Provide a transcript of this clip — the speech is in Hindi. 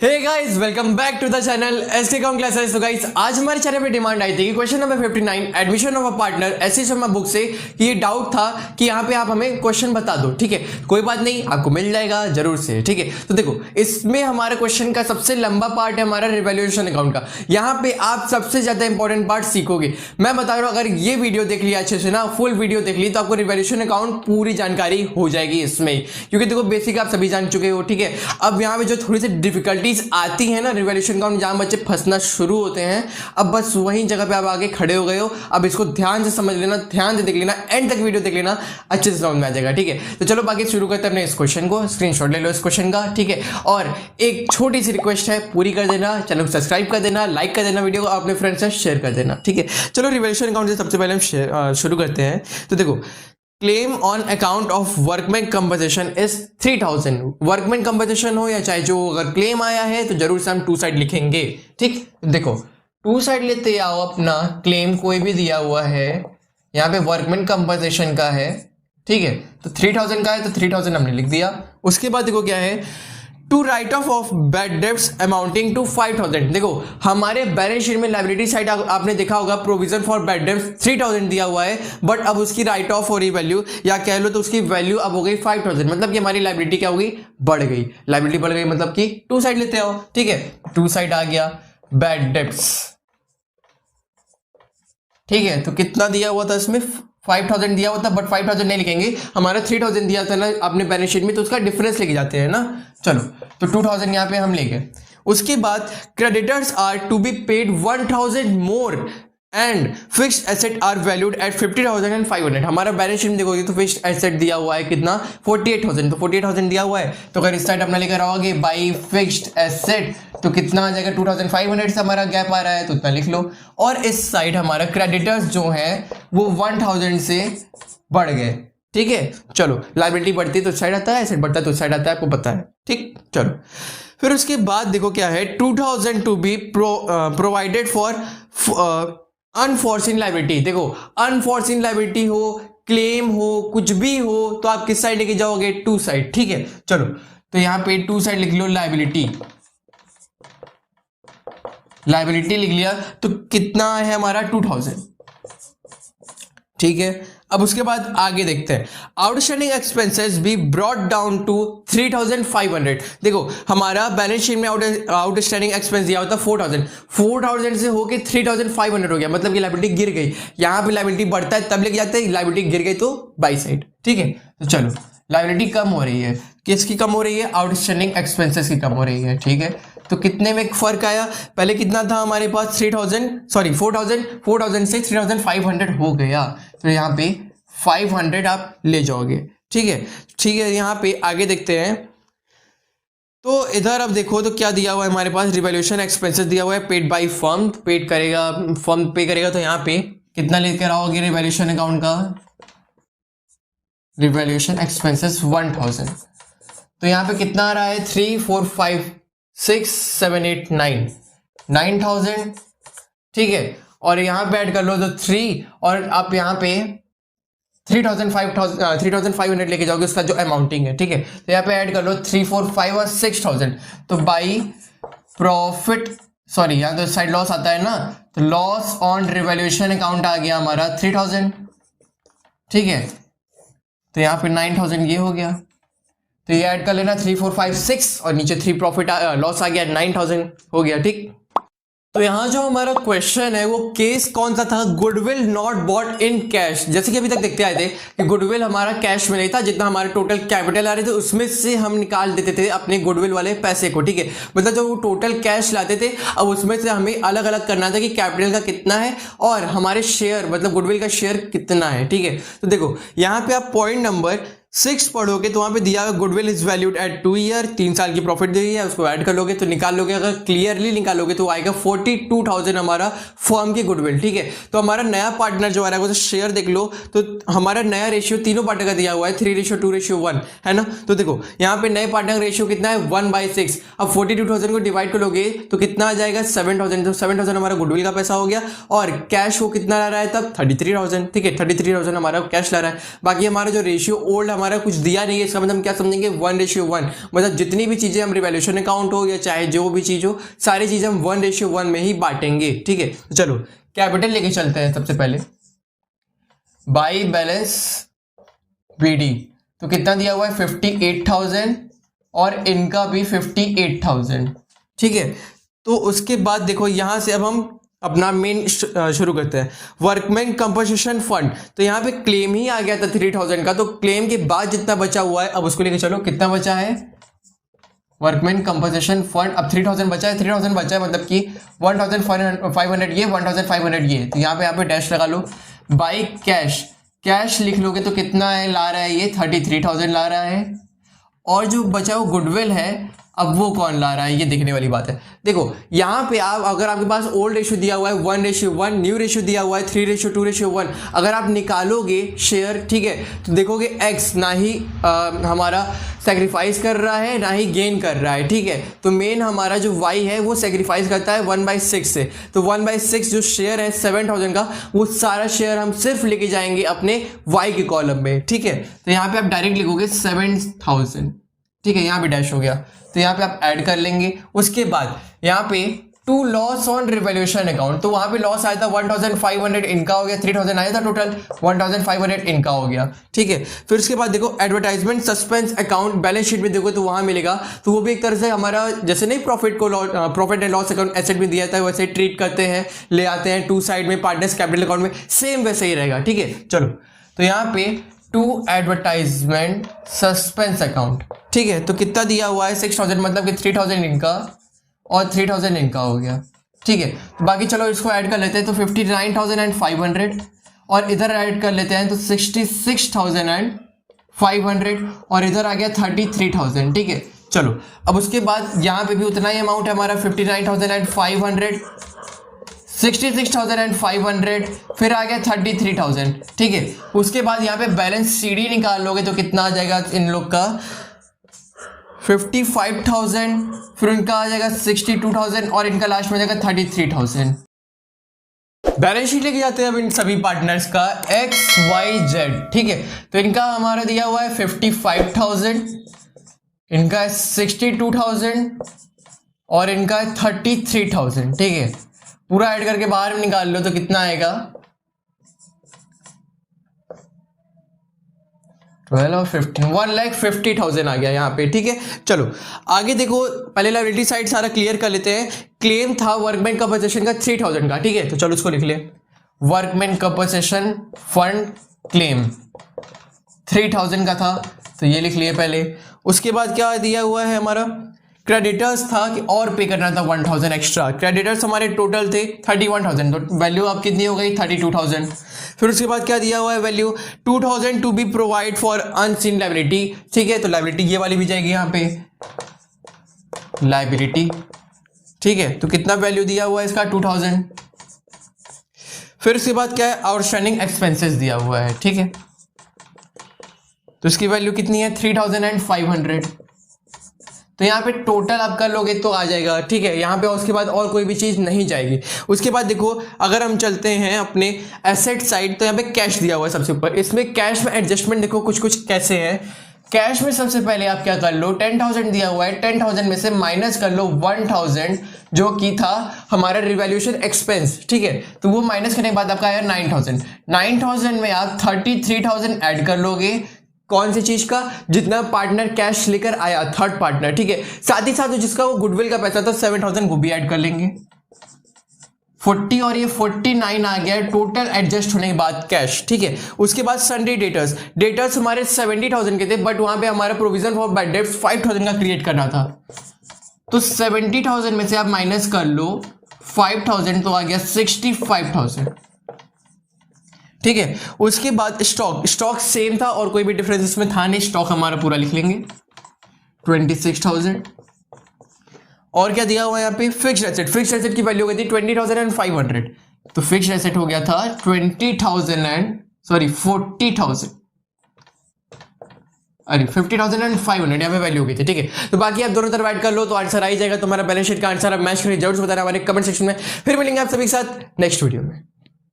Hey guys welcome back to the channel SK com classes. तो गाइस आज हमारे चैनल पे डिमांड आई थी कि question number 59 admission of a partner SC Sharma book से कि ये डाउट था कि यहाँ पे आप हमें क्वेश्चन बता दो। ठीक है, कोई बात नहीं, आपको मिल जाएगा जरूर से। ठीक है, तो देखो इसमें हमारे क्वेश्चन का सबसे लंबा पार्ट है हमारा रिवैल्यूएशन अकाउंट का। यहाँ पे आप सबसे ज्यादा इंपॉर्टेंट पार्ट सीखोगे। मैं बता रहा हूँ, अगर ये वीडियो देख लिया अच्छे से ना, फुल वीडियो देख ली, तो आपको रिवैल्यूएशन अकाउंट पूरी जानकारी हो जाएगी इसमें, क्योंकि देखो बेसिक आप सभी जान चुके हो। ठीक है, अब यहाँ पे जो थोड़ी सी डिफिकल्टीज आती है ना रिवैल्यूएशन अकाउंट, जहां बच्चे फंसना शुरू होते हैं, अब बस वहीं जगह पे आप आगे खड़े हो गए हो। अब इसको ध्यान से समझ लेना, ध्यान से देख लेना, एंड तक वीडियो देख लेना, अच्छे से समझ में आ जाएगा। ठीक है, तो चलो बाकी शुरू करते हैं अपने इस क्वेश्चन को। स्क्रीनशॉट ले लो इस क्वेश्चन का। ठीक है, और एक छोटी सी रिक्वेस्ट है, पूरी कर देना, चैनल को सब्सक्राइब कर देना, लाइक कर देना, वीडियो को अपने फ्रेंड्स से शेयर कर देना। ठीक है, चलो रिवैल्यूएशन अकाउंट से सबसे पहले हम शुरू करते हैं। तो देखो, claim on account of workman compensation is 3000। Workman compensation हो या चाहे जो, अगर क्लेम आया है तो जरूर से हम टू साइड लिखेंगे। ठीक, देखो टू साइड लेते आओ अपना, क्लेम कोई भी दिया हुआ है, यहाँ पे वर्कमैन कंपनसेशन का है। ठीक है, तो 3000 का है तो 3000 हमने लिख दिया। उसके बाद देखो क्या है, to write off bad debts amounting to 5000। देखो हमारे बैलेंस शीट में लायबिलिटी साइड आपने देखा होगा, प्रोविजन फॉर बैड डेब्ट्स 3000 दिया हुआ है, बट अब उसकी राइट ऑफ हो रही वैल्यू, या कह लो तो उसकी वैल्यू अब हो गई 5000। मतलब कि हमारी लायबिलिटी क्या हो गई, बढ़ गई। लायबिलिटी बढ़ गई मतलब कि टू साइड लेते आओ। ठीक है, टू साइड आ गया बैड डेब्ट्स। ठीक है, तो कितना दिया हुआ था इसमें, 5000 दिया हुआ था, बट 5000 नहीं लिखेंगे, हमारा 3000 दिया था ना अपने बैलेंस शीट में, तो उसका डिफरेंस लेके जाते हैं ना। चलो, तो 2000 यहाँ पे हम ले गए। उसके बाद creditors are to be paid 1000 more and fixed asset are valued at 50,500। हमारा बैलेंस शीट में देखोगे तो फिक्स्ड एसेट दिया हुआ है कितना, 48,000। तो 48,000 दिया हुआ है, तो अगर इस साइड अपना लेकर आओगे बाई फिक्स्ड एसेट, तो कितना आ जाएगा, 2500 से हमारा गैप आ रहा है, तो उतना लिख लो। और इस साइड हमारा क्रेडिटर्स जो है वो 1000 से बढ़ गए। ठीक है, चलो लायबिलिटी बढ़ती है तो साइड आता है, एसेट बढ़ता है तो साइड आता है, आपको पता है। ठीक, चलो फिर उसके बाद देखो क्या है, 2000 to be provided for unforeseen liability. देखो अनफॉर्सिन लायबिलिटी हो, क्लेम हो, कुछ भी हो, तो आप किस साइड लेके जाओगे, टू साइड। ठीक है, चलो तो यहां पे टू साइड लिख लो, लायबिलिटी। लायबिलिटी लिख लिया तो कितना है हमारा, 2000। ठीक है, अब उसके बाद आगे देखते हैं, outstanding expenses be brought down to 3500। देखो हमारा बैलेंस शीट में आउटस्टैंडिंग एक्सपेंस दिया होता 4000 से होके 3500 हो गया, मतलब कि लायबिलिटी गिर गई। यहां पे लायबिलिटी बढ़ता है तब लेके जाते हैं, लायबिलिटी गिर गई तो बाई साइड। ठीक है, तो चलो लायबिलिटी कम हो रही है, किसकी कम हो रही है, आउटस्टैंडिंग एक्सपेंसेस की कम हो रही है। ठीक है, तो कितने में फर्क आया, पहले कितना था हमारे पास 4000 से 3500 हो गया, तो यहाँ पे 500 आप ले जाओगे। ठीक है, ठीक है, यहाँ पे आगे देखते हैं। तो इधर अब देखो तो क्या दिया हुआ है हमारे पास, रिवैल्यूएशन एक्सपेंसेस दिया हुआ है, पेड बाय फर्म, पेड करेगा फर्म, पे करेगा। तो यहाँ पे कितना लेकर आओगे रिवैल्यूएशन अकाउंट का, रिवैल्यूएशन एक्सपेंसेस 1000। तो यहाँ पे कितना आ रहा है, 3 4 5 6 7 8 9 9000। ठीक है, और यहाँ पे ऐड कर लो तो 3, और आप यहाँ पे 3500 लेके जाओगे, उसका जो अमाउंटिंग है। ठीक है, तो यहाँ पे ऐड कर लो 3 4 5 और 6000। तो बाई प्रॉफिट, सॉरी यहाँ तो साइड लॉस आता है ना, तो लॉस ऑन रिवैल्यूएशन अकाउंट आ गया हमारा 3000। ठीक है, तो यहाँ पे 9000 ये हो गया, तो ये ऐड कर लेना 3 4 5 6, और नीचे 3 प्रॉफिट लॉस आ गया, 9000 हो गया। ठीक, तो यहां जो हमारा क्वेश्चन है वो केस कौन सा था, goodwill not bought in cash. जैसे कि अभी तक देखते आए थे कि गुडविल हमारा कैश में नहीं था, जितना हमारे टोटल कैपिटल आ रहे थे उसमें से हम निकाल देते थे अपने गुडविल वाले पैसे को। ठीक है, मतलब जो वो टोटल कैश लाते थे, अब उसमें से हमें अलग अलग करना था कि कैपिटल का कितना है और हमारे शेयर मतलब गुडविल का शेयर कितना है। ठीक है, तो देखो यहाँ पे आप पॉइंट नंबर 6 पढ़ोगे तो वहां पे दिया हुआ goodwill is valued at 2 year, 3 साल की प्रॉफिट दी है, उसको ऐड कर लोगे तो निकाल लोगे, अगर क्लियरली निकालोगे तो आएगा 42,000 हमारा फर्म की गुडविल। ठीक है, तो हमारा नया पार्टनर जो आ रहा है वो तो शेयर देख लो, तो हमारा नया रेशियो तीनों पार्टनर का दिया हुआ है 3:2:1 है ना। तो देखो यहाँ पे नए पार्टनर रेशियो कितना है, 1/6। अब 42,000 को डिवाइड कर लोगे तो कितना आ जाएगा, 7,000। तो 7,000 हमारा गुडविल का पैसा हो गया, और कैश वो कितना ला रहा है तब, 33,000। ठीक है, 33,000 हमारा कैश ला रहा है। बाकी हमारा जो रेशियो ओल्ड हमारा कुछ दिया नहीं है, इसका मतलब हम क्या समझेंगे 1:1, मतलब जितनी भी चीज़ें हम रिवैल्यूएशन अकाउंट हो या चाहे जो भी चीज़ हो, सारी चीज़ें हम 1:1 में ही बांटेंगे। ठीक है, तो चलो कैपिटल लेके चलते हैं। सबसे पहले बाई बैलेंस बीडी, तो कितना दिया हुआ है 58,000 और इनका भी 58,000। ठीक है, तो उसके बाद देखो यहां से अब हम अपना मेन शुरू करते हैं। वर्कमैन कंपनसेशन फंड, तो यहाँ पे क्लेम ही आ गया था 3,000 का, तो क्लेम के बाद जितना बचा हुआ है अब उसको लेके चलो। कितना बचा है वर्कमैन कंपनसेशन फंड, अब 3,000 बचा है, 3,000 बचा है मतलब कि 1,500 ये 1,500 ये, तो यहाँ पे डैश लगा लो। बाई कैश, कैश लिख लोगे तो कितना है ला रहा है ये 33,000 ला रहा है, और जो बचा वो गुडविल है, अब वो कौन ला रहा है ये देखने वाली बात है। देखो यहाँ पे आप अगर आपके पास ओल्ड रेशियो दिया हुआ है 1:1, न्यू रेशियो दिया हुआ है 3:2:1, अगर आप निकालोगे शेयर, ठीक है, तो देखोगे एक्स ना ही हमारा सेक्रीफाइस कर रहा है ना ही गेन कर रहा है। ठीक है, तो मेन हमारा जो वाई है वो सेक्रीफाइस करता है 1/6 से, तो 1/6 जो शेयर है 7,000 का, वो सारा शेयर हम सिर्फ लेके जाएंगे अपने वाई के कॉलम में। ठीक है, तो यहाँ पे आप डायरेक्ट लिखोगे 7,000। ठीक है, यहाँ पे डैश हो गया, तो यहाँ पे आप ऐड कर लेंगे। उसके बाद यहाँ पे to loss on revaluation account, तो वहां पे लॉस आया था 1,500, इनका हो गया 3,000 आया था, टोटल 1,500 इनका हो गया। ठीक है, फिर उसके बाद देखो advertisement suspense account, balance sheet में देखो तो वहां मिलेगा, तो वो भी एक तरह से हमारा जैसे नहीं profit and loss account asset में दिया था वैसे ट्रीट करते हैं, ले आते हैं टू साइड में पार्टनर्स कैपिटल अकाउंट में, सेम वैसे ही रहेगा। ठीक है, चलो तो यहाँ पे टू एडवर्टाइजमेंट सस्पेंस अकाउंट, ठीक है, तो कितना दिया हुआ है 6,000, मतलब कि 3,000 इनका और 3,000 इनका हो गया। ठीक है, तो बाकी चलो इसको ऐड कर लेते हैं, तो 59,500 और इधर ऐड कर लेते हैं तो 66,500 और इधर आ गया 33,000। ठीक है, चलो अब उसके बाद यहाँ पे भी उतना ही अमाउंट है हमारा 59,500, 66,500, फिर आ गया 33,000। ठीक है, उसके बाद यहाँ पे बैलेंस सीडी निकाल लोगे तो कितना आ जाएगा इन लोग का 55,000, फिर इनका आ जाएगा 62,000 और इनका लास्ट में जाएगा 33,000। बैलेंस शीट लेके जाते हैं अब इन सभी पार्टनर्स का XYZ। ठीक है, तो इनका हमारा दिया हुआ है 55,000, इनका 62,000 और इनका 33,000। ठीक है, पूरा ऐड करके बाहर निकाल लो तो कितना आएगा 12 और 15, 1,50,000 आ गया यहाँ पे। ठीक है, चलो आगे देखो, पहले लायबिलिटी साइड सारा क्लियर कर लेते हैं। क्लेम था वर्कमैन कंपनसेशन का 3,000 का। ठीक है, तो चलो उसको लिख ले, वर्कमैन कंपनसेशन फंड क्लेम 3,000 का था, तो ये लिख लिए पहले। उसके बाद क्या दिया हुआ है हमारा क्रेडिटर्स था कि और पे करना था 1,000 एक्स्ट्रा। क्रेडिटर्स हमारे टोटल थे 31,000, तो वैल्यू अब कितनी हो गई 32,000। फिर उसके बाद क्या दिया हुआ है value 2,000 to be provide for unseen liability. ठीक है, तो लायबिलिटी ये वाली भी जाएगी यहाँ पे लायबिलिटी। ठीक है, तो कितना वैल्यू दिया हुआ है इसका 2,000। फिर उसके बाद क्या है आउटस्टैंडिंग एक्सपेंसेस दिया हुआ है। ठीक है, तो इसकी वैल्यू कितनी है 3,500। तो यहाँ पे टोटल आप कर लोगे तो आ जाएगा। ठीक है, यहाँ पे उसके बाद और कोई भी चीज नहीं जाएगी। उसके बाद देखो अगर हम चलते हैं अपने एसेट साइड, तो यहाँ पे कैश दिया हुआ है सबसे ऊपर। इसमें कैश में एडजस्टमेंट देखो कुछ कुछ कैसे है। कैश में सबसे पहले आप क्या कर लो, 10,000 दिया हुआ है, 10,000 में से माइनस कर लो 1,000 जो कि था हमारा रिवैल्यूएशन एक्सपेंस। ठीक है, तो वो माइनस करने के बाद आपका आया 9,000। 9,000 में आप 33,000 ऐड कर लोगे, कौन सी चीज का, जितना पार्टनर कैश लेकर आया थर्ड पार्टनर। ठीक है, साथ ही साथ जिसका वो गुडविल का पैसा था 7,000 को भी ऐड कर लेंगे। 40 और ये 49 आ गया टोटल एडजस्ट होने के बाद कैश। ठीक है, उसके बाद सन्डे डेटर्स, डेटर्स हमारे 70,000 के थे, बट वहां पे हमारा प्रोविजन फॉर बैड डेट्स 5,000 का क्रिएट करना था, तो 70,000 में से आप माइनस कर लो 5,000, तो आ गया 65,000। ठीक है, उसके बाद स्टॉक सेम था और कोई भी डिफरेंस इसमें था नहीं, स्टॉक हमारा पूरा लिख लेंगे 26,000। और क्या दिया हुआ है यहाँ पे फिक्स्ड एसेट की वैल्यू गई थी 20,500, तो फिक्स्ड एसेट हो गया था 40,000 अरे 50,500 यहाँ पे वैल्यू गई थी। ठीक है, तो बाकी आप दोनों तरफ ऐड कर लो तो आंसर आ ही जाएगा। तुम्हारा बैलेंस शीट का आंसर आप मैच करिए, जरूर बताना हमारे कमेंट सेक्शन में। फिर मिलेंगे आप सभी के साथ नेक्स्ट वीडियो में।